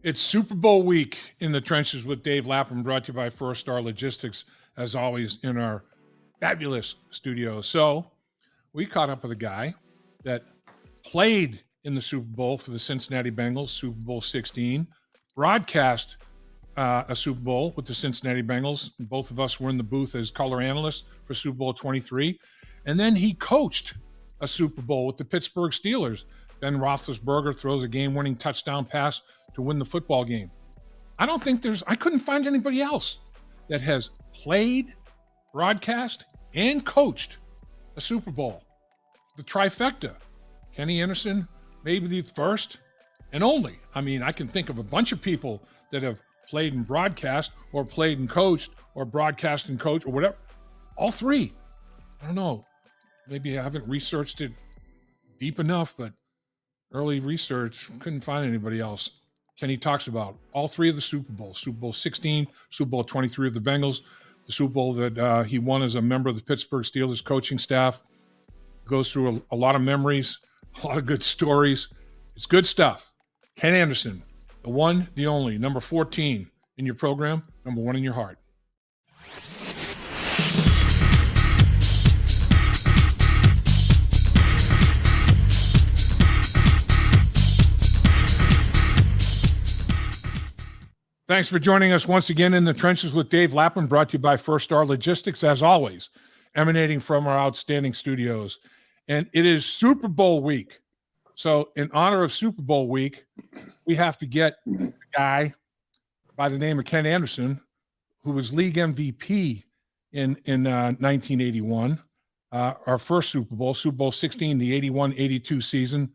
It's Super Bowl week in the trenches with Dave Lapham, brought to you by First Star Logistics, as always, in our fabulous studio. So we caught up with a guy that played in the Super Bowl for the Cincinnati Bengals, Super Bowl XVI, broadcast a Super Bowl with the Cincinnati Bengals. Both of us were in the booth as color analysts for Super Bowl XXIII. And then he coached a Super Bowl with the Pittsburgh Steelers. Ben Roethlisberger throws a game-winning touchdown pass to win the football game. I couldn't find anybody else that has played, broadcast, and coached a Super Bowl. The trifecta. Kenny Anderson, maybe the first and only. I mean, I can think of a bunch of people that have played and broadcast, or played and coached, or broadcast and coached, or whatever. All three. I don't know. Maybe I haven't researched it deep enough, but early research, couldn't find anybody else. Kenny talks about all three of the Super Bowls, Super Bowl XVI, Super Bowl XXIII of the Bengals, the Super Bowl that he won as a member of the Pittsburgh Steelers coaching staff. Goes through a lot of memories, a lot of good stories. It's good stuff. Ken Anderson, the one, the only, number 14 in your program, number one in your heart. Thanks for joining us once again in the trenches with Dave Lapham, brought to you by First Star Logistics, as always, emanating from our outstanding studios. And it is Super Bowl week. So in honor of Super Bowl week, we have to get a guy by the name of Ken Anderson, who was league MVP in 1981, our first Super Bowl, Super Bowl XVI, the 81-82 season.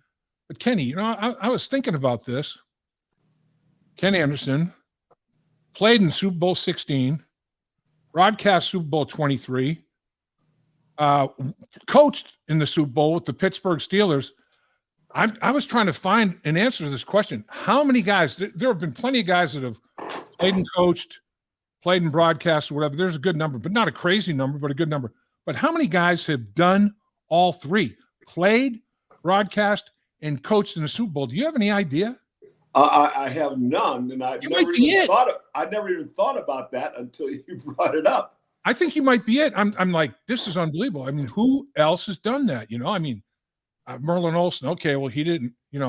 But Kenny, I was thinking about this. Ken Anderson played in Super Bowl XVI, broadcast Super Bowl XXIII, coached in the Super Bowl with the Pittsburgh Steelers. I was trying to find an answer to this question. How many guys? There have been plenty of guys that have played and coached, played and broadcast, or whatever. There's a good number, but not a crazy number, but a good number. But how many guys have done all three? Played, broadcast, and coached in the Super Bowl? Do you have any idea? I have none, and I never even thought about that until you brought it up. I think you might be it. I'm like, this is unbelievable. I mean, who else has done that? I mean, Merlin Olsen. Okay, well, he didn't. He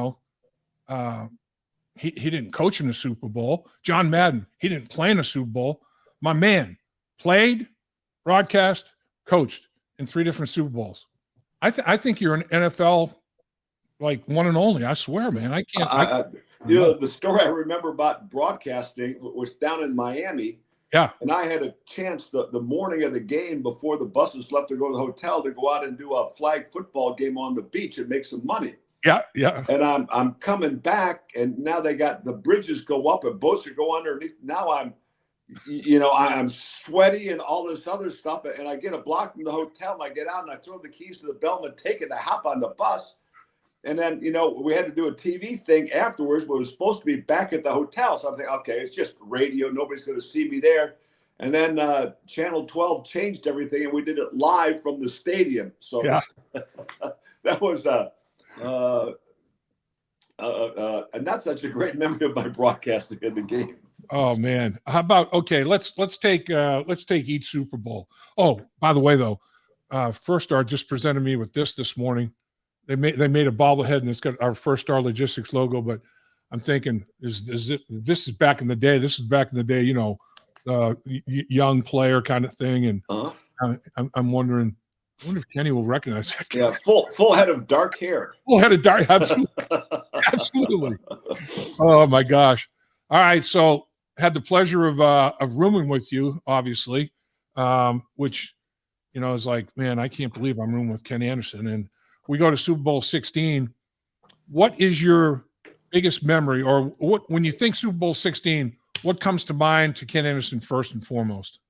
didn't coach in the Super Bowl. John Madden. He didn't play in a Super Bowl. My man played, broadcast, coached in three different Super Bowls. I think you're an NFL like one and only. I swear, man. I can't. The story I remember about broadcasting was down in Miami. Yeah. And I had a chance the morning of the game before the buses left to go to the hotel to go out and do a flag football game on the beach and make some money. Yeah, yeah. And I'm coming back, and now they got the bridges go up and boats are go underneath. Now I'm sweaty and all this other stuff. And I get a block from the hotel, and I get out and I throw the keys to the bellman, take it, I hop on the bus. And then, we had to do a TV thing afterwards, but it was supposed to be back at the hotel. So I'm thinking, okay, it's just radio. Nobody's going to see me there. And then Channel 12 changed everything, and we did it live from the stadium. So yeah. That was not such a great memory of my broadcasting of the game. Oh man, how about let's take each Super Bowl. Oh, by the way, though, First Star just presented me with this morning. They made a bobblehead, and it's got our First Star Logistics logo. But I'm thinking, this is back in the day. This is back in the day, young player kind of thing. And I'm wondering, I wonder if Kenny will recognize that. Yeah, full head of dark hair. Full head of dark, absolutely, absolutely. Oh my gosh! All right, so had the pleasure of rooming with you, obviously, which is like, man, I can't believe I'm rooming with Ken Anderson. And we go to Super Bowl XVI. What is your biggest memory, or what when you think Super Bowl XVI, what comes to mind to Ken Anderson first and foremost?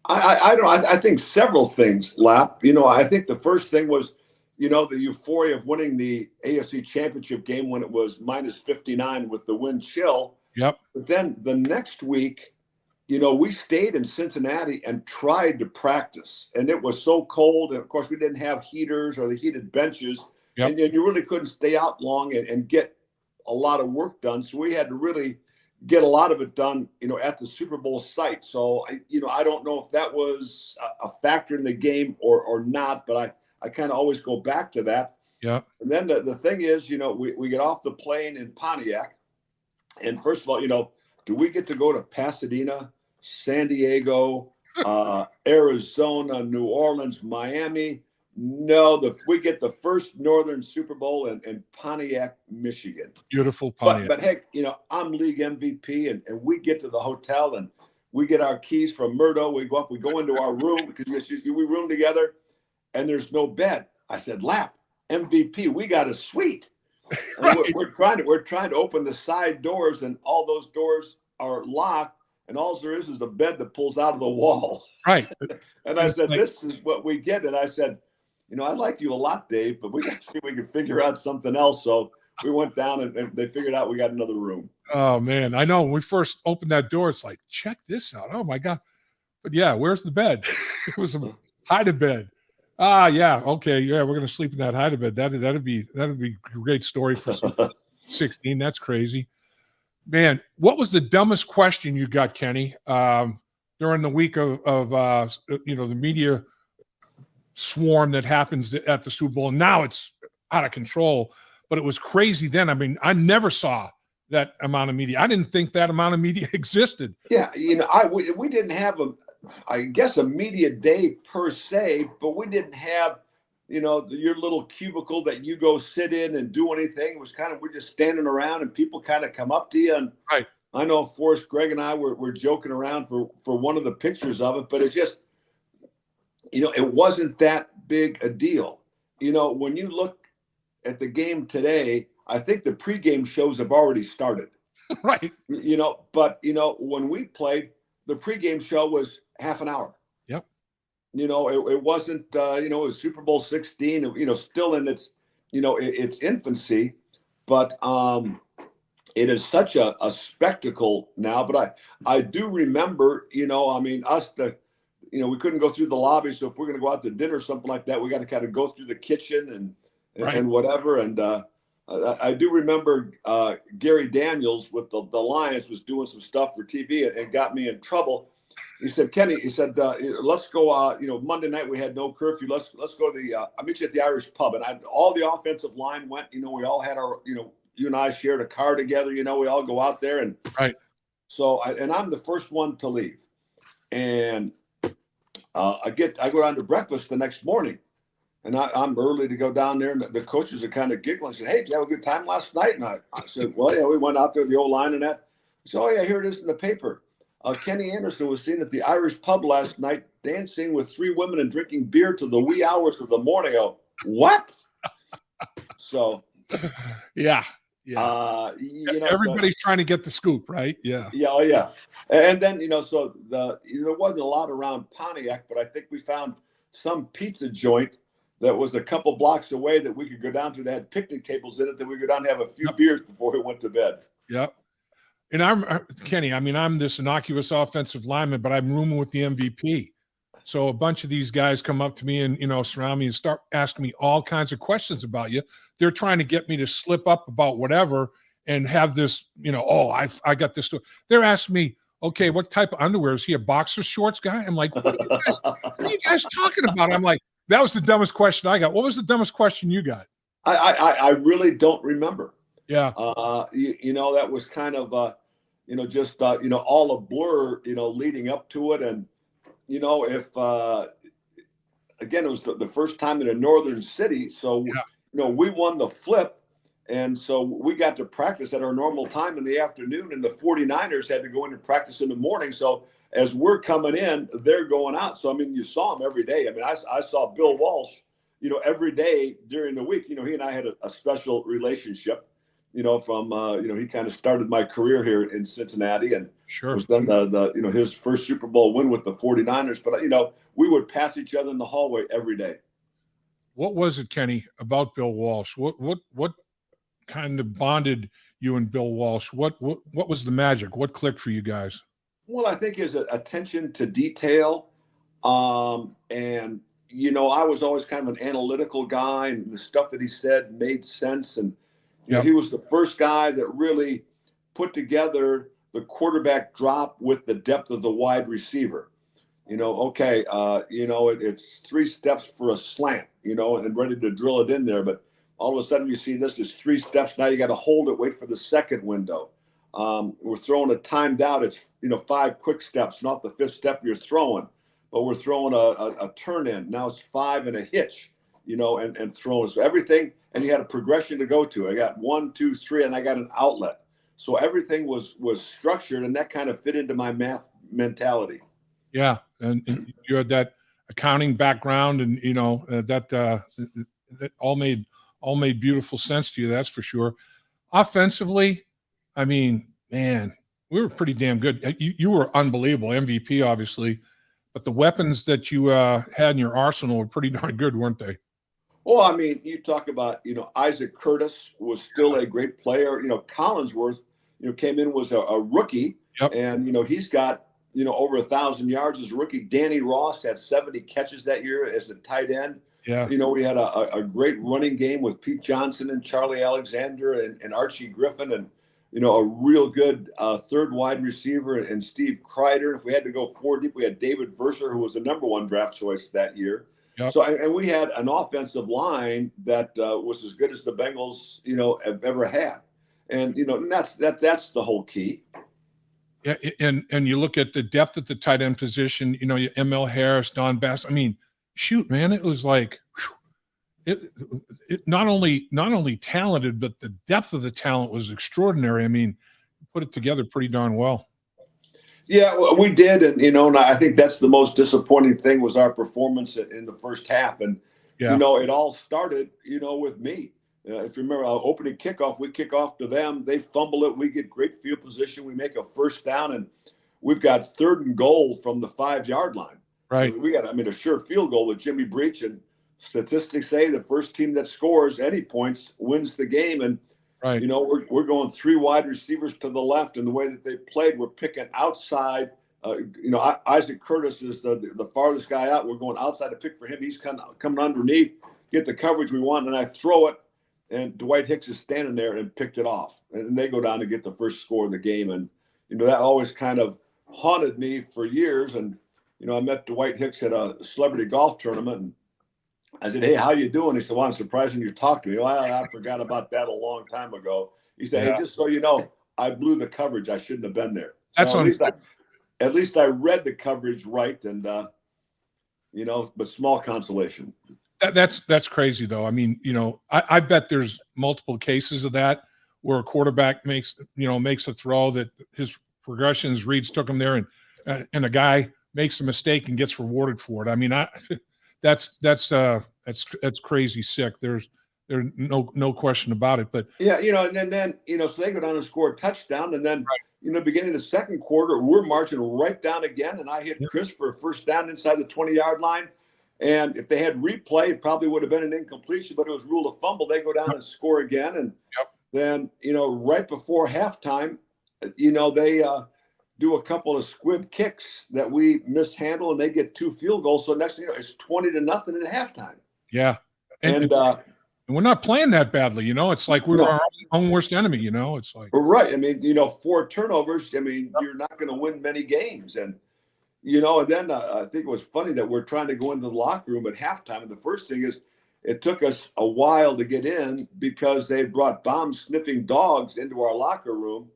I think several things, Lap. I think the first thing was, the euphoria of winning the AFC Championship game when it was minus 59 with the wind chill. Yep. But then the next week, we stayed in Cincinnati and tried to practice, and it was so cold. And of course, we didn't have heaters or the heated benches, and you really couldn't stay out long and get a lot of work done. So we had to really get a lot of it done, at the Super Bowl site. So I don't know if that was a factor in the game or not, but I kind of always go back to that. Yeah. And then the thing is, we get off the plane in Pontiac, and first of all, do we get to go to Pasadena, San Diego, Arizona, New Orleans, Miami? No, we get the first Northern Super Bowl in Pontiac, Michigan. Beautiful Pontiac. But heck, I'm league MVP, and we get to the hotel, and we get our keys from Murdo. We go up, we go into our room because we room together, and there's no bed. I said, Lap, MVP, we got a suite. Right. We're trying to open the side doors, and all those doors are locked, and all there is a bed that pulls out of the wall. Right. And I said, this is what we get. And I said, I like you a lot, Dave, but we got to see if we can figure out something else. So we went down, and they figured out we got another room. Oh, man. I know when we first opened that door, it's like, check this out. Oh, my God. But yeah, where's the bed? It was a hide-a-bed. Yeah. Okay. Yeah, we're going to sleep in that hide-a-bed. That'd be a great story for 16. That's crazy. Man, what was the dumbest question you got, Kenny, during the week of the media swarm that happens at the Super Bowl? Now it's out of control, but it was crazy then. I mean, I never saw that amount of media. I didn't think that amount of media existed. Yeah, we didn't have a media day per se, but we didn't have your little cubicle that you go sit in and do anything. It was we're just standing around, and people kind of come up to you. And right. I know Forrest, Greg, and I were joking around for one of the pictures of it, but it's just it wasn't that big a deal. When you look at the game today, I think the pregame shows have already started. Right. But when we played, the pregame show was half an hour. Yep. It wasn't, it was Super Bowl XVI, still in its infancy, but it is such a spectacle now. But I do remember, we couldn't go through the lobby. So if we're going to go out to dinner or something like that, we got to kind of go through the kitchen and whatever. And I do remember Gary Daniels with the Lions was doing some stuff for TV and got me in trouble. He said, Kenny, let's go, Monday night we had no curfew. Let's go to I'll meet you at the Irish pub. And all the offensive line went, we all had our, you and I shared a car together, we all go out there. And right. So, I'm the first one to leave. And I go down to breakfast the next morning, and I'm early to go down there, and the coaches are kind of giggling. I said, hey, did you have a good time last night? And I said, well, yeah, we went out there, the old line and that. So, oh, yeah, here it is in the paper. Kenny Anderson was seen at the Irish pub last night dancing with 3 women and drinking beer till the wee hours of the morning. Oh, what? So, yeah. Everybody's trying to get the scoop, right? Yeah. Yeah. Oh, yeah. And then, so there wasn't a lot around Pontiac, but I think we found some pizza joint that was a couple blocks away that we could go down to. They had picnic tables in it that we could go down and have a few beers before we went to bed. Yep. And Kenny, I'm this innocuous offensive lineman, but I'm rooming with the MVP. So a bunch of these guys come up to me and, surround me and start asking me all kinds of questions about you. They're trying to get me to slip up about whatever and have this, I got this. They're asking me, okay, what type of underwear? Is he a boxer shorts guy? I'm like, what are you guys talking about? I'm like, that was the dumbest question I got. What was the dumbest question you got? I really don't remember. Yeah. That was kind of, just, all a blur, leading up to it. And, if, again, it was the first time in a northern city. So, we won the flip. And so we got to practice at our normal time in the afternoon, and the 49ers had to go in and practice in the morning. So as we're coming in, they're going out. So, you saw them every day. I saw Bill Walsh, every day during the week. He and I had a special relationship, from, he kind of started my career here in Cincinnati, and sure was then his first Super Bowl win with the 49ers. But, we would pass each other in the hallway every day. What was it, Kenny, about Bill Walsh? What kind of bonded you and Bill Walsh? What was the magic? What clicked for you guys? Well, I think his attention to detail, and I was always kind of an analytical guy, and the stuff that he said made sense. And he was the first guy that really put together the quarterback drop with the depth of the wide receiver. Okay, it's 3 steps for a slant, and ready to drill it in there. But all of a sudden you see this is 3 steps. Now you got to hold it, wait for the second window. We're throwing a timed out. It's, 5 quick steps, not the 5th step you're throwing. But we're throwing a turn in. Now it's 5 and a hitch, and throwing. So everything, and you had a progression to go to. I got 1, 2, 3, and I got an outlet. So everything was structured, and that kind of fit into my math mentality. Yeah, and you had that accounting background, and that all made beautiful sense to you. That's for sure. Offensively, I mean, man, we were pretty damn good. You were unbelievable, MVP, obviously, but the weapons that you had in your arsenal were pretty darn good, weren't they? Well, I mean, you talk about, Isaac Curtis was still a great player. Collinsworth, came in, was a rookie. Yep. And, he's got, over 1,000 yards as a rookie. Danny Ross had 70 catches that year as a tight end. Yeah. We had a great running game with Pete Johnson and Charlie Alexander and Archie Griffin, and, a real good third wide receiver and Steve Kreider. If we had to go 4 deep, we had David Verser, who was the #1 draft choice that year. Yep. So, and we had an offensive line that was as good as the Bengals, have ever had. And, and that's the whole key. Yeah, and you look at the depth at the tight end position, you ML Harris, Don Bass. I mean, shoot, man, it was like it not only talented, but the depth of the talent was extraordinary. I mean, put it together pretty darn well. Yeah, well, we did, and I think that's the most disappointing thing was our performance in the first half, and yeah. It all started, with me. If you remember, our opening kickoff, we kick off to them, they fumble it, we get great field position, we make a first down, and we've got 3rd and goal from the 5-yard line. Right. We got, a sure field goal with Jimmy Breach, and statistics say the first team that scores any points wins the game, and right. we're going 3 wide receivers to the left, and the way that they played, we're picking outside. Isaac Curtis is the farthest guy out. We're going outside to pick for him. He's kind of coming underneath, get the coverage we want, and I throw it, and Dwight Hicks is standing there and picked it off, and they go down to get the first score of the game, and that always kind of haunted me for years. And I met Dwight Hicks at a celebrity golf tournament, and I said, "Hey, how you doing?" He said, "Well, I'm surprised you talked to me." Well, I forgot about that a long time ago. He said, "Hey, just so you know, I blew the coverage. I shouldn't have been there." So at least I read the coverage right, and but small consolation. That's crazy though. I mean, I bet there's multiple cases of that where a quarterback makes a throw that his progressions, Reeds took him there, and a guy makes a mistake and gets rewarded for it. I mean, that's crazy sick. There's no question about it. But yeah, and then so they go down and score a touchdown, and then beginning of the second quarter, we're marching right down again, and I hit Chris for a first down inside the 20-yard line. And if they had replay, it probably would have been an incompletion, but it was ruled a fumble. They go down and score again, and then right before halftime, they do a couple of squib kicks that we mishandle, and they get 2 field goals. So next thing you know, it's 20-0 at halftime. Yeah, and we're not playing that badly. It's like we're our own worst enemy. It's like right. I mean, 4 turnovers. I mean, you're not going to win many games, and and then I think it was funny that we're trying to go into the locker room at halftime, and the first thing is it took us a while to get in because they brought bomb-sniffing dogs into our locker room.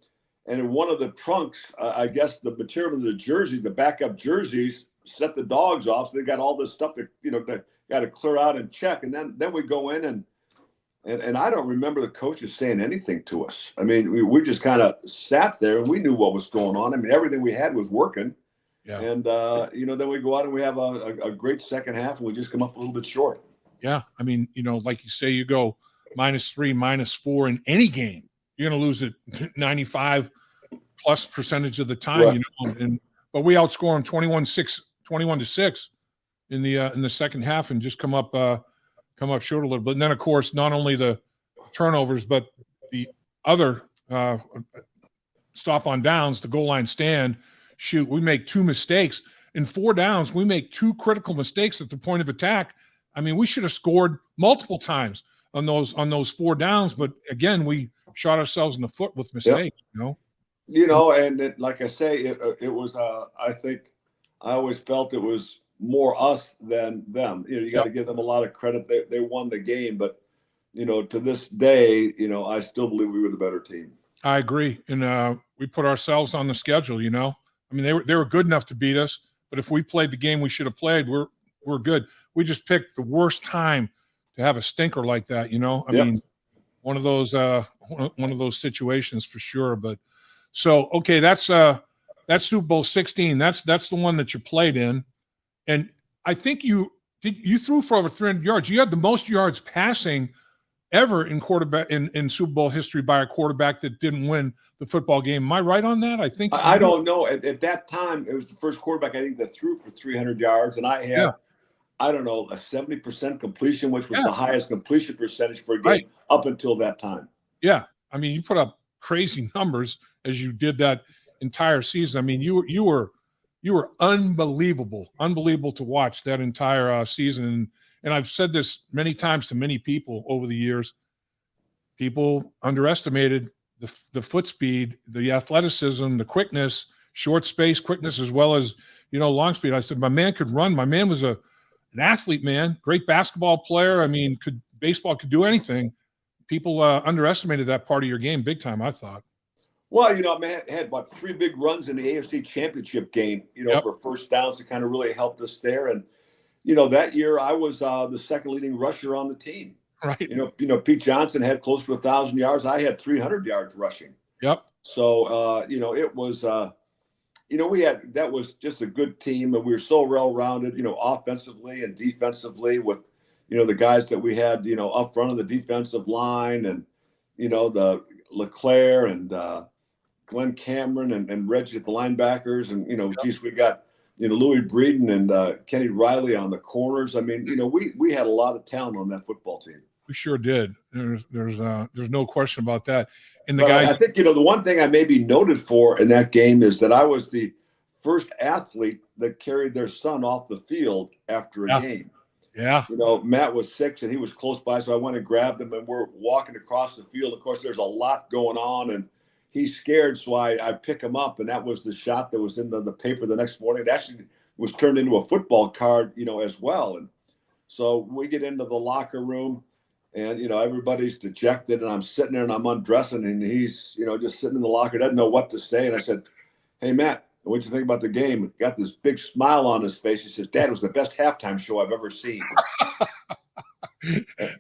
And in one of the trunks, I guess the material of the jerseys, the backup jerseys, set the dogs off. So they got all this stuff that, that got to clear out and check. And then we go in and I don't remember the coaches saying anything to us. I mean, we just kind of sat there and we knew what was going on. I mean, everything we had was working. Yeah. And, then we go out and we have a great second half, and we just come up a little bit short. Yeah. I mean, like you say, you go -3, -4 in any game, you're going to lose it 95+ percentage of the time, Right. But we outscore them 21-6 in the second half and just come up short a little bit. And then, of course, not only the turnovers, but the other stop on downs, the goal line stand. Shoot, we make 2 mistakes. In 4 downs, we make 2 critical mistakes at the point of attack. I mean, we should have scored multiple times on those 4 downs, but again, we shot ourselves in the foot with mistakes, And like I say, it was. I think I always felt it was more us than them. You got to give them a lot of credit. They won the game, but to this day, I still believe we were the better team. I agree, and we put ourselves on the schedule. I mean, they were good enough to beat us, but if we played the game we should have played, we're good. We just picked the worst time to have a stinker like that. I mean, one of those situations for sure. But so okay, that's Super Bowl XVI. That's the one that you played in, and I think you threw for over 300 yards. You had the most yards passing ever in Super Bowl history by a quarterback that didn't win the football game. Am I right on that? I think I don't know. At that time, it was the first quarterback I think that threw for 300 yards, and I had I don't know, a 70% completion, which was the highest completion percentage for a game up until that time. Yeah, I mean, you put up crazy numbers as you did that entire season. I mean, you were unbelievable to watch that entire season. And I've said this many times to many people over the years. People underestimated the foot speed, the athleticism, the quickness, short space quickness, as well as long speed. I said my man could run. My man was an athlete, man, great basketball player. I mean, baseball could do anything. People underestimated that part of your game big time, I thought. Well, I had about 3 big runs in the AFC Championship game, for first downs that kind of really helped us there. And that year I was the second leading rusher on the team. Right. Pete Johnson had close to 1,000 yards. I had 300 yards rushing. Yep. So, it was, that was just a good team, and we were so well-rounded, offensively and defensively with, the guys that we had, up front of the defensive line and, the LeClaire and Glenn Cameron and Reggie at the linebackers. And, we got, Louis Breeden and Kenny Riley on the corners. I mean, we had a lot of talent on that football team. We sure did. There's no question about that. And I think, the one thing I may be noted for in that game is that I was the first athlete that carried their son off the field after a game. Yeah. Matt was 6 and he was close by. So I went and grabbed him and we're walking across the field. Of course, there's a lot going on and he's scared. So I pick him up, and that was the shot that was in the paper the next morning. It actually was turned into a football card, as well. And so we get into the locker room and, everybody's dejected and I'm sitting there and I'm undressing and he's, just sitting in the locker, doesn't know what to say. And I said, "Hey, Matt, what'd you think about the game?" Got this big smile on his face. He said, "Dad, it was the best halftime show I've ever seen."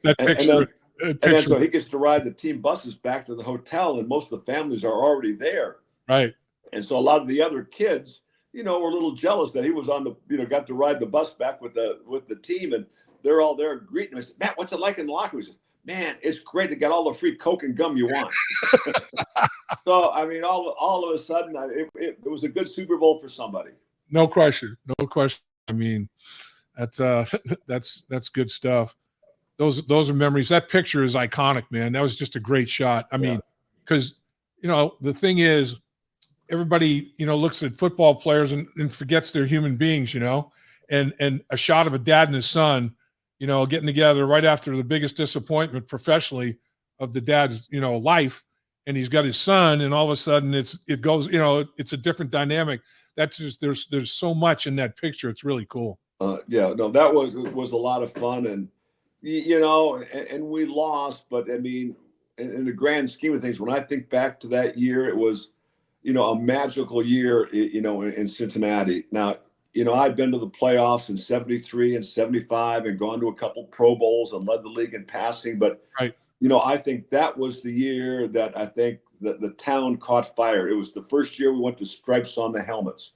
That picture. And then so he gets to ride the team buses back to the hotel, and most of the families are already there. Right. And so a lot of the other kids, were a little jealous that he was on the, got to ride the bus back with the team, and they're all there greeting him. I said, "Matt, what's it like in the locker room?" He said, "Man, it's great. They got all the free Coke and gum you want." So, I mean, all of a sudden, it was a good Super Bowl for somebody. No question. I mean, that's good stuff. Those are memories. That picture is iconic, man. That was just a great shot. I mean, because the thing is, everybody looks at football players and forgets they're human beings, and a shot of a dad and his son, getting together right after the biggest disappointment professionally of the dad's life, and he's got his son, and all of a sudden it goes, it's a different dynamic. That's just there's so much in that picture. It's really cool. That was a lot of fun, and and we lost, but I mean, in the grand scheme of things, when I think back to that year, it was, a magical year, in Cincinnati. Now, I'd been to the playoffs in 73 and 75 and gone to a couple Pro Bowls and led the league in passing. But, I think that was the year that I think that the town caught fire. It was the first year we went to stripes on the helmets.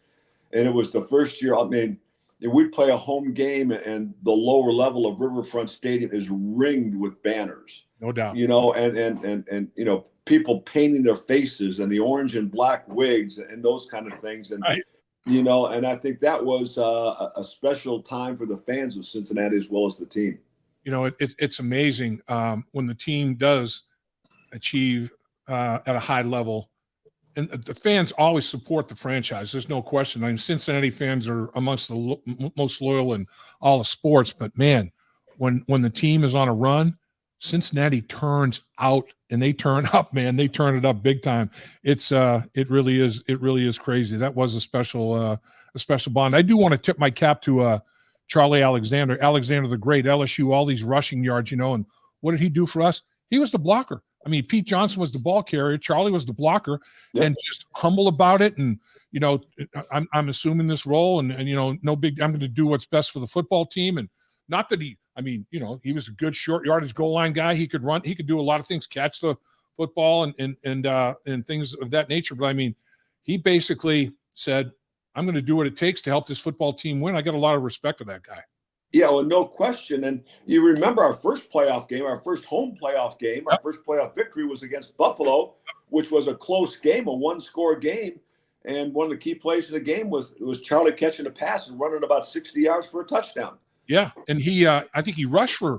And it was the first year, I mean, we'd play a home game and the lower level of Riverfront Stadium is ringed with banners. No doubt. And people painting their faces and the orange and black wigs and those kind of things. And, and I think that was a special time for the fans of Cincinnati as well as the team. It's amazing when the team does achieve at a high level. And the fans always support the franchise. There's no question. I mean, Cincinnati fans are amongst the most loyal in all of sports. But, man, when the team is on a run, Cincinnati turns out and they turn up, man. They turn it up big time. It really is crazy. That was a special bond. I do want to tip my cap to Charlie Alexander the Great, LSU, all these rushing yards, and what did he do for us? He was the blocker. I mean, Pete Johnson was the ball carrier. Charlie was the blocker, and just humble about it. And, I'm assuming this role and no big, I'm going to do what's best for the football team. And not that he was a good short yardage goal line guy. He could run, he could do a lot of things, catch the football and things of that nature. But I mean, he basically said, I'm going to do what it takes to help this football team win. I got a lot of respect for that guy. Yeah, well, no question. And you remember our first playoff game, our first home playoff game, our first playoff victory was against Buffalo, which was a close game, a one-score game. And one of the key plays of the game was Charlie catching a pass and running about 60 yards for a touchdown. Yeah, and he, I think he rushed for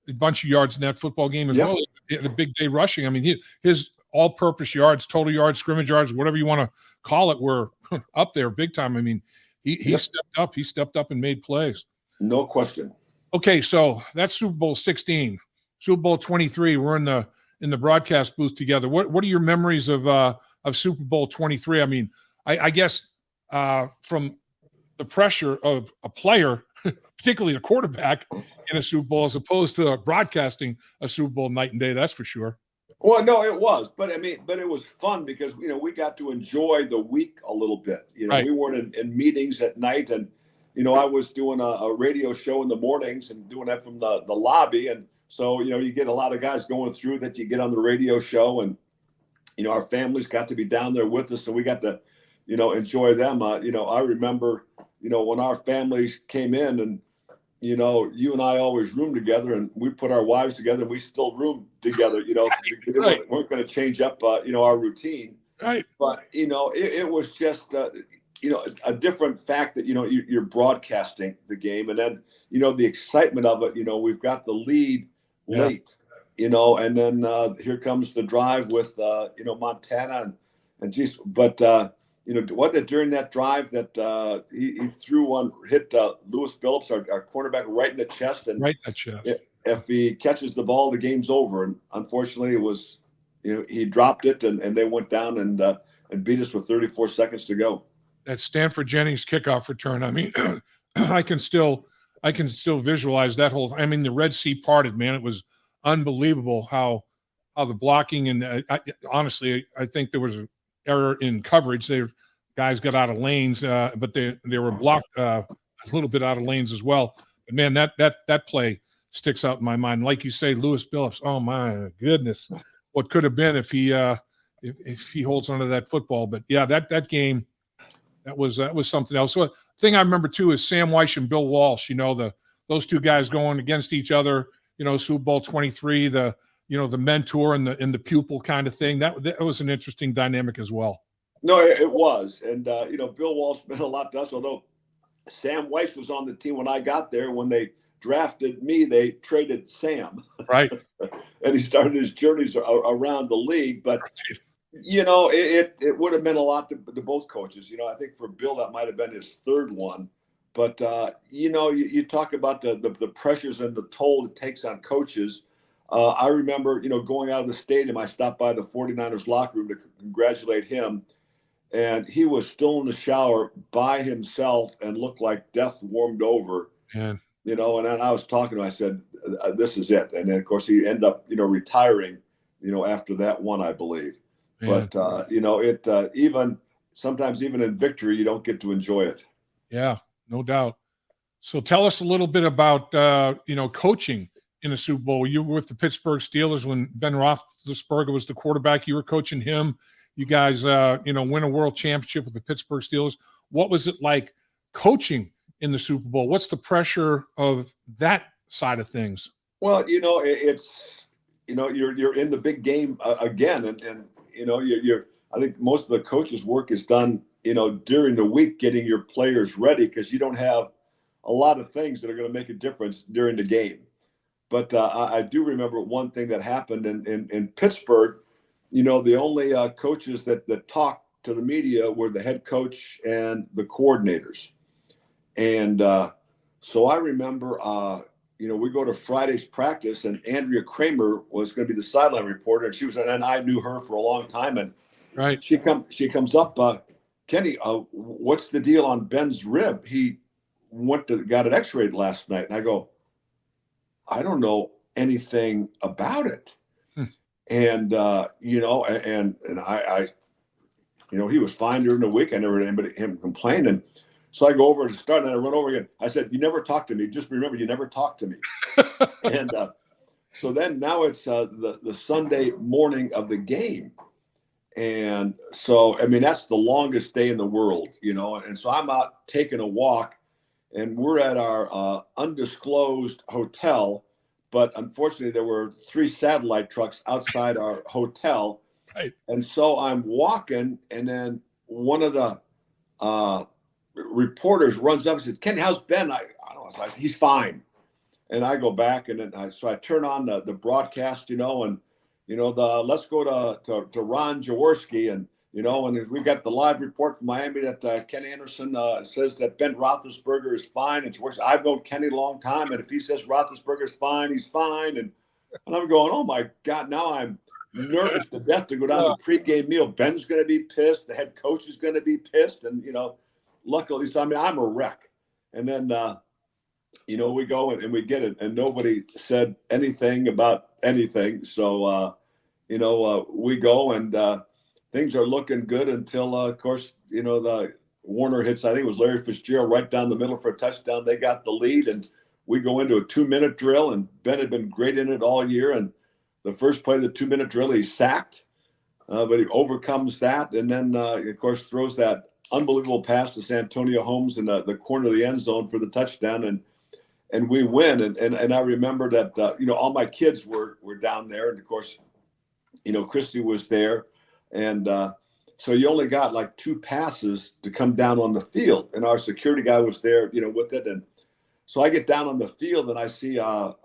a bunch of yards in that football game as well. He had a big day rushing. I mean, his all-purpose yards, total yards, scrimmage yards, whatever you want to call it, were up there big time. I mean, he stepped up. He stepped up and made plays. No question. Okay, so that's Super Bowl XVI, Super Bowl XXIII. We're in the broadcast booth together. What are your memories of Super Bowl XXIII? I mean, I guess from the pressure of a player, particularly a quarterback, in a Super Bowl as opposed to broadcasting a Super Bowl night and day. That's for sure. Well, no, it was, but it was fun because we got to enjoy the week a little bit. Right. We weren't in meetings at night, and I was doing a radio show in the mornings and doing that from the lobby, and so you get a lot of guys going through that you get on the radio show, and our families got to be down there with us, so we got to enjoy them. I remember when our families came in, and you and I always roomed together, and we put our wives together, and we still roomed together. Right. We weren't going to change up our routine. Right. But it was just a different fact that you're broadcasting the game, and then the excitement of it. We've got the lead late, and then here comes the drive with Montana and geez, but wasn't it during that drive that he threw one, hit Lewis Phillips, our cornerback, right in the chest, and right in the chest. If he catches the ball, the game's over. And unfortunately, it was he dropped it, and they went down and beat us with 34 seconds to go. That Stanford Jennings kickoff return. I mean, I can still visualize that whole. I mean, the Red Sea parted, man. It was unbelievable how the blocking and honestly, I think there was an error in coverage. Guys got out of lanes, but they were blocked a little bit out of lanes as well. But man, that play sticks out in my mind. Like you say, Lewis Phillips. Oh my goodness, what could have been if he holds onto that football. But yeah, that game. That was something else. So, thing I remember too is Sam Weish and Bill Walsh. Those two guys going against each other. Super Bowl XXIII, the mentor and the pupil kind of thing. That was an interesting dynamic as well. No, it was, and Bill Walsh meant a lot to us. Although Sam Weish was on the team when I got there. When they drafted me, they traded Sam. Right. And he started his journeys around the league, but. Right. It would have meant a lot to both coaches. I think for Bill, that might have been his third one. But, you talk about the pressures and the toll it takes on coaches. I remember, going out of the stadium, I stopped by the 49ers locker room to congratulate him. And he was still in the shower by himself and looked like death warmed over. And then I was talking to him, I said, this is it. And then, of course, he ended up, retiring, after that one, I believe. Man. But, even sometimes even in victory, you don't get to enjoy it. Yeah, no doubt. So tell us a little bit about, coaching in a Super Bowl. You were with the Pittsburgh Steelers when Ben Roethlisberger was the quarterback. You were coaching him. You guys, win a world championship with the Pittsburgh Steelers. What was it like coaching in the Super Bowl? What's the pressure of that side of things? Well, it's, you're in the big game again. And I think most of the coaches' work is done, during the week, getting your players ready because you don't have a lot of things that are going to make a difference during the game. But I do remember one thing that happened in Pittsburgh. The only coaches that talked to the media were the head coach and the coordinators. And so I remember we go to Friday's practice, and Andrea Kramer was going to be the sideline reporter, and and I knew her for a long time, and Right. she comes up, Kenny, what's the deal on Ben's rib? He got it X-rayed last night, and I go, I don't know anything about it. And and I he was fine during the week. I never heard him complain. And so I go over to start, and I run over again. I said, "You never talk to me. Just remember, you never talk to me." And so then now it's the Sunday morning of the game, and so I mean that's the longest day in the world, And so I'm out taking a walk, and we're at our undisclosed hotel. But unfortunately, there were 3 satellite trucks outside our hotel. Right. And so I'm walking, and then one of the reporters runs up and says, "Kenny, how's Ben?" I don't know. I said, "He's fine." And I go back, and then I turn on the broadcast, and let's go to Ron Jaworski, and and we got the live report from Miami that Ken Anderson says that Ben Roethlisberger is fine. And I've known Kenny a long time, and if he says Roethlisberger's fine, he's fine. And I'm going, oh my God, now I'm nervous to death to go down to pregame meal. Ben's going to be pissed. The head coach is going to be pissed. And, luckily, so I mean, I'm a wreck. And then, we go and we get it, and nobody said anything about anything. So, we go, and things are looking good until, of course, the Warner hits, I think it was Larry Fitzgerald right down the middle for a touchdown. They got the lead, and we go into a 2-minute drill, and Ben had been great in it all year. And the first play of the 2-minute drill, he's sacked, but he overcomes that. And then, of course, throws that unbelievable pass to Santonio Holmes in the corner of the end zone for the touchdown. And we win. And I remember that, all my kids were down there. And, of course, Christy was there. And so you only got like 2 passes to come down on the field. And our security guy was there, with it. And so I get down on the field, and I see, Don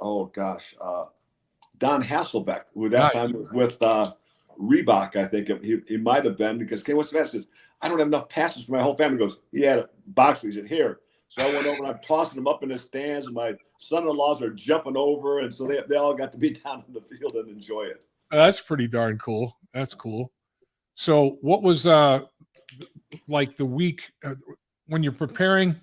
Hasselbeck, who at that time was with Reebok, I think he might have been, because what's the matter? Says, I don't have enough passes for my whole family. He goes, he had a box. He said, here. So I went over, and I'm tossing them up in the stands, and my son-in-laws are jumping over. And so they all got to be down on the field and enjoy it. That's pretty darn cool. That's cool. So what was like the week when you're preparing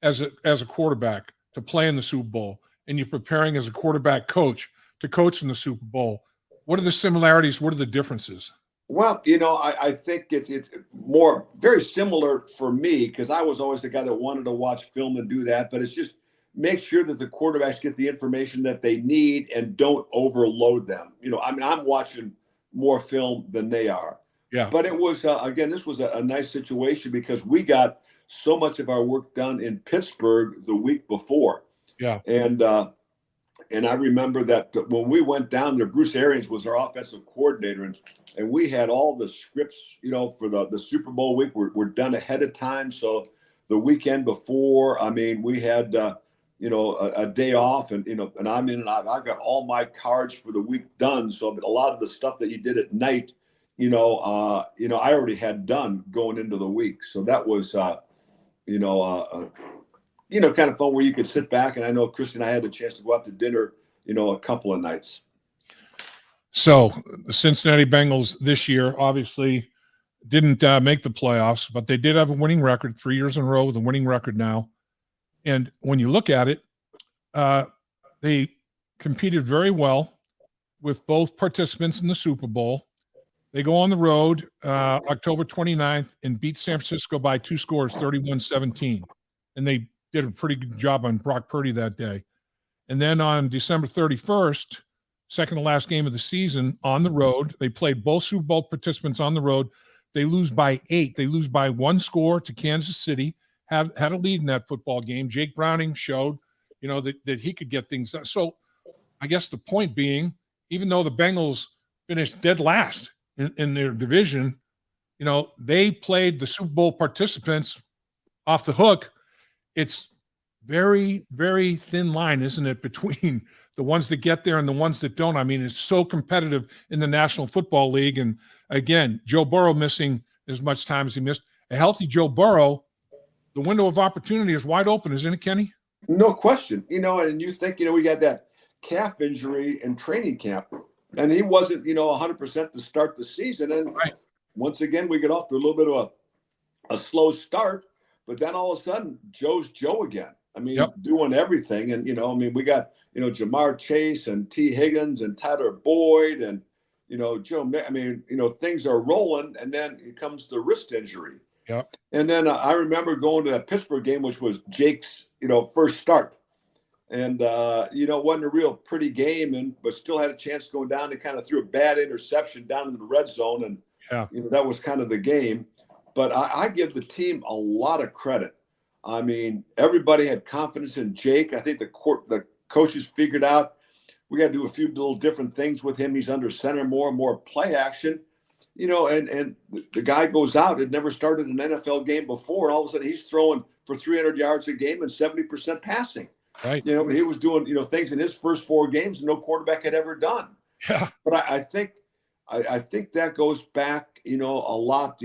as a quarterback to play in the Super Bowl, and you're preparing as a quarterback coach to coach in the Super Bowl? What are the similarities? What are the differences? Well, I think it's very similar for me, because I was always the guy that wanted to watch film and do that. But it's just make sure that the quarterbacks get the information that they need and don't overload them. I'm watching more film than they are. Yeah. But it was, again, this was a nice situation, because we got so much of our work done in Pittsburgh the week before. Yeah. And I remember that when we went down there, Bruce Arians was our offensive coordinator, and we had all the scripts, for the Super Bowl week were done ahead of time. So the weekend before, I mean, we had, a day off, and I'm in, and I've got all my cards for the week done. So a lot of the stuff that you did at night, I already had done going into the week. So that was, kind of fun, where you could sit back. And I know Christy and I had the chance to go out to dinner, a couple of nights. So the Cincinnati Bengals this year obviously didn't make the playoffs, but they did have a winning record 3 years in a row with a winning record now. And when you look at it, they competed very well with both participants in the Super Bowl. They go on the road October 29th and beat San Francisco by 2 scores, 31-17. And they did a pretty good job on Brock Purdy that day. And then on December 31st, second to last game of the season, on the road, they played both Super Bowl participants on the road. They lose by 8. They lose by 1 score to Kansas City. Had a lead in that football game. Jake Browning showed, that he could get things done. So I guess the point being, even though the Bengals finished dead last in their division, they played the Super Bowl participants off the hook. It's very, very thin line, isn't it, between the ones that get there and the ones that don't? I mean, it's so competitive in the National Football League. And again, Joe Burrow missing as much time as he missed. A healthy Joe Burrow, the window of opportunity is wide open, isn't it, Kenny? No question. And you think, we got that calf injury in training camp, and he wasn't, 100% to start the season. And Right. once again, we get off to a little bit of a slow start, but then all of a sudden, Joe's Joe again. I mean, Yep. doing everything. And, we got, Jamar Chase and T. Higgins and Tyler Boyd and, Joe. I mean, things are rolling, and then it comes the wrist injury. Yep. And then I remember going to that Pittsburgh game, which was Jake's, first start. And, it wasn't a real pretty game, but still had a chance going down. They kind of threw a bad interception down into the red zone. And, that was kind of the game. But I give the team a lot of credit. I mean, everybody had confidence in Jake. I think the coaches figured out we got to do a few little different things with him. He's under center more play action. And the guy goes out, had never started an NFL game before. And all of a sudden he's throwing for 300 yards a game and 70% passing. Right. He was doing, things in his first 4 games no quarterback had ever done. Yeah. But I think that goes back, a lot,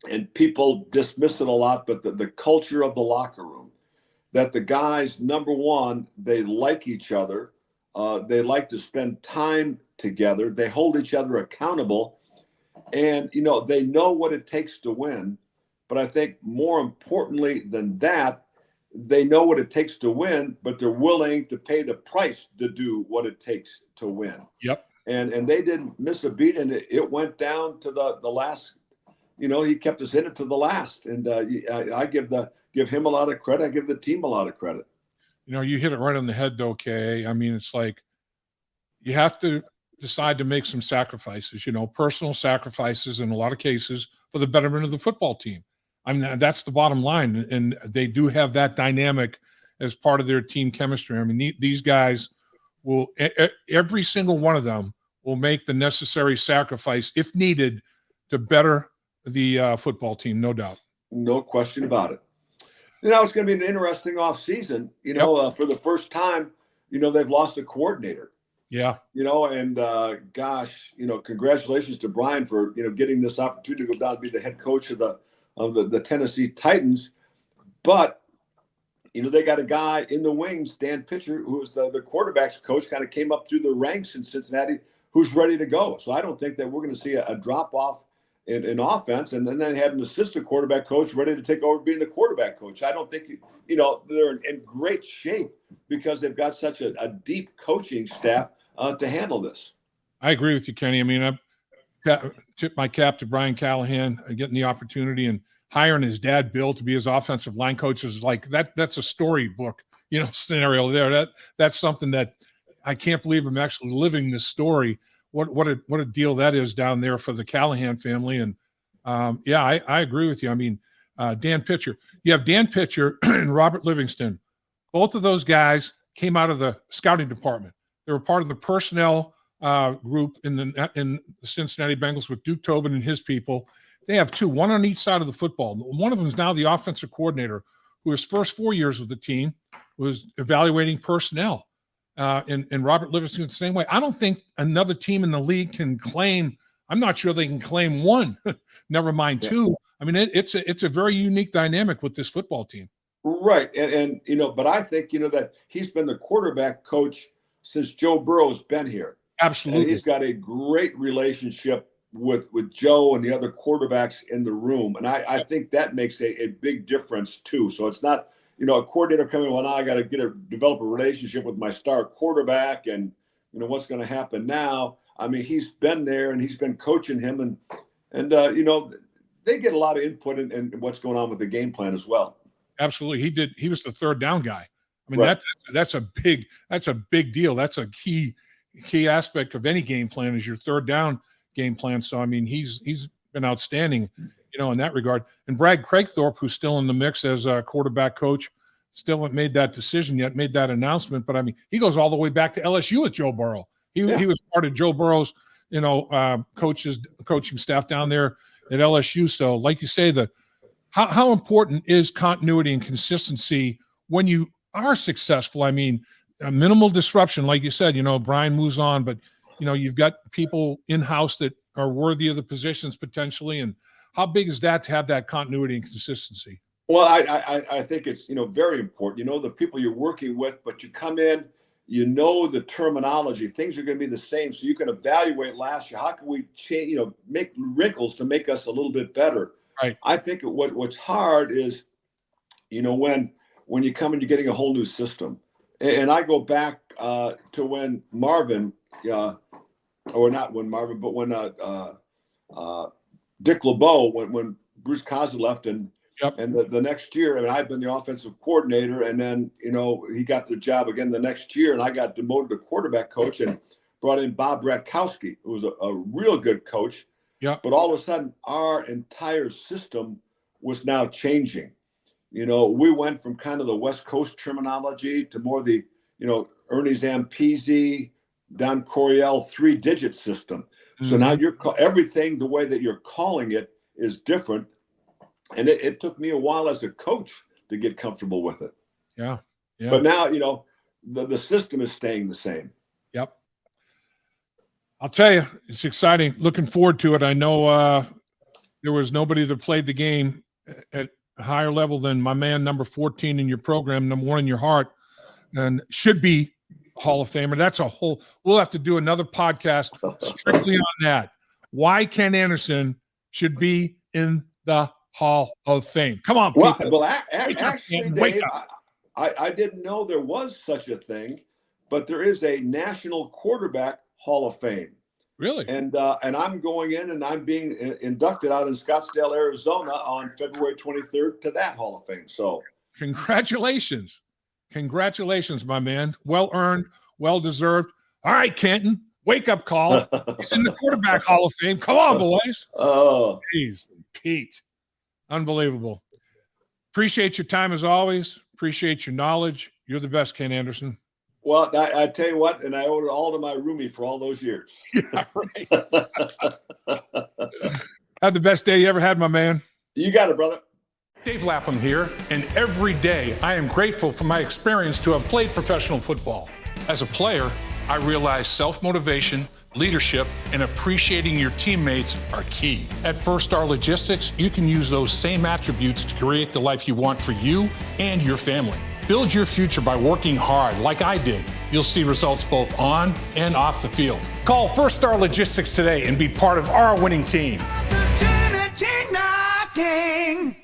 and people dismiss it a lot, but the culture of the locker room, that the guys, number one, they like each other. They like to spend time together. They hold each other accountable. And, they know what it takes to win. But I think more importantly than that, they know what it takes to win, but they're willing to pay the price to do what it takes to win. Yep. And they didn't miss a beat, and it went down to the last. He kept us in it to the last. And I give him a lot of credit. I give the team a lot of credit. You hit it right on the head, though, Kay. I mean, it's like you have to decide to make some sacrifices, personal sacrifices in a lot of cases for the betterment of the football team. I mean, that's the bottom line. And they do have that dynamic as part of their team chemistry. I mean, these guys will, every single one of them will make the necessary sacrifice if needed to better the football team, no doubt. No question about it. It's going to be an interesting offseason, for the first time, they've lost a coordinator. Yeah. And gosh, congratulations to Brian for, getting this opportunity to go down and be the head coach of the Tennessee Titans. But, they got a guy in the wings, Dan Pitcher, who was the quarterback's coach, kind of came up through the ranks in Cincinnati, who's ready to go. So I don't think that we're going to see a drop off in offense, and then they had an assistant quarterback coach ready to take over being the quarterback coach. I don't think, they're in great shape because they've got such a deep coaching staff to handle this. I agree with you, Kenny. I mean, I tip my cap to Brian Callahan getting the opportunity and hiring his dad, Bill, to be his offensive line coach is like that. That's a storybook, scenario there. That's something that I can't believe I'm actually living this story. What a deal that is down there for the Callahan family. And I agree with you. I mean, Dan Pitcher, you have Dan Pitcher and Robert Livingston. Both of those guys came out of the scouting department. They were part of the personnel group in the Cincinnati Bengals with Duke Tobin and his people. They have 2, one on each side of the football. One of them is now the offensive coordinator, who his first 4 years with the team was evaluating personnel. And Robert Livingston the same way. I don't think another team in the league can claim. I'm not sure they can claim 1. Never mind 2. I mean, it's a very unique dynamic with this football team. Right, and but I think that he's been the quarterback coach since Joe Burrow's been here. Absolutely, and he's got a great relationship with Joe and the other quarterbacks in the room, and I think that makes a big difference too. So it's not. A coordinator coming, well, now I got to develop a relationship with my star quarterback, and what's going to happen now. I mean, he's been there and he's been coaching him, and they get a lot of input in what's going on with the game plan as well. Absolutely, he was the third down guy. I mean, right. that's a big deal. That's a key aspect of any game plan is your third down game plan. So I mean, he's been outstanding. In that regard. And Brad Craigthorpe, who's still in the mix as a quarterback coach, still haven't made that decision yet, made that announcement. But, I mean, he goes all the way back to LSU with Joe Burrow. He was part of Joe Burrow's, coaching staff down there at LSU. So, like you say, how important is continuity and consistency when you are successful? I mean, a minimal disruption, like you said, Brian moves on, but, you've got people in-house that are worthy of the positions potentially. And how big is that to have that continuity and consistency? Well, I think it's, very important. You know the people you're working with, but you come in, the terminology. Things are going to be the same, so you can evaluate last year. How can we change? Make wrinkles to make us a little bit better. Right. I think what's hard is, when you come and you're getting a whole new system, and I go back to when Marvin, or not when Marvin, but when Dick LeBeau, when Bruce Cosby left, and the next year, I mean, I've been the offensive coordinator, and then he got the job again the next year, and I got demoted to quarterback coach and brought in Bob Bratkowski, who was a real good coach. Yeah. But all of a sudden, our entire system was now changing. We went from kind of the West Coast terminology to more the Ernie Zampese, Don Coryell 3-digit system. Mm-hmm. So now everything, the way that you're calling it, is different. And it took me a while as a coach to get comfortable with it. Yeah. But now, the system is staying the same. Yep. I'll tell you, it's exciting. Looking forward to it. I know there was nobody that played the game at a higher level than my man, number 14 in your program, number 1 in your heart, and should be Hall of Famer. We'll have to do another podcast strictly on that. Why Ken Anderson should be in the Hall of Fame. Come on, people. Well, actually, Dave, I didn't know there was such a thing, but there is a National Quarterback Hall of Fame. Really? And I'm going in, and I'm being inducted out in Scottsdale, Arizona on February 23rd to that Hall of Fame. So congratulations, my man. Well earned, well deserved. All right, Kenton, wake up call. He's in the Quarterback Hall of Fame. Come on, boys. Oh, jeez, Pete. Unbelievable. Appreciate your time as always. Appreciate your knowledge. You're the best, Ken Anderson. Well, I tell you what, and I owe it all to my roomie for all those years. Yeah, right. Have the best day you ever had, my man. You got it, brother. Dave Lapham here, and every day I am grateful for my experience to have played professional football. As a player, I realized self-motivation, leadership, and appreciating your teammates are key. At First Star Logistics, you can use those same attributes to create the life you want for you and your family. Build your future by working hard like I did. You'll see results both on and off the field. Call First Star Logistics today and be part of our winning team. Opportunity knocking.